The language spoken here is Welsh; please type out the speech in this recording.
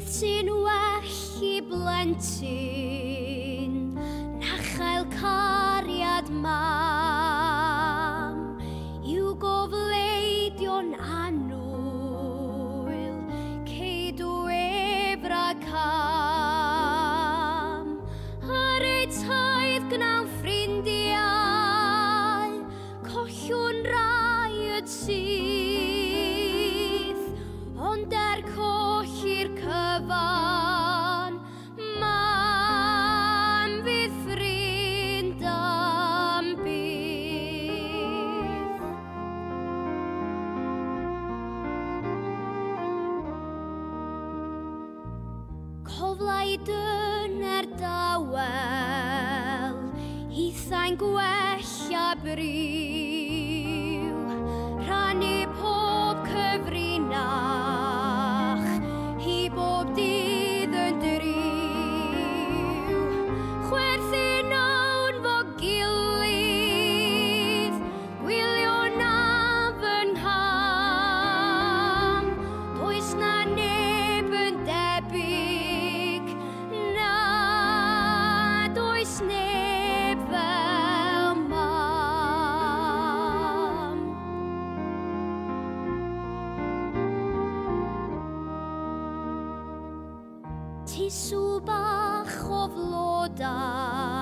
sy'n well I blentyn na chael cariad mam yw gofleidio'n annwyl ceidw ebra cam ar ei taith gnawn ffrindiau collwn rai y syth ond colli'r cyfan mam fydd ffrind am bydd. Coflai dyna'r dawel hitha'n gwella briw rhannu pob cyfrinach I bob dydd yn driw chwerthu'n awn fo gilydd gwylio na fy ngham does na neb yn debyg na does neb fel mam. Tisw bach o flodau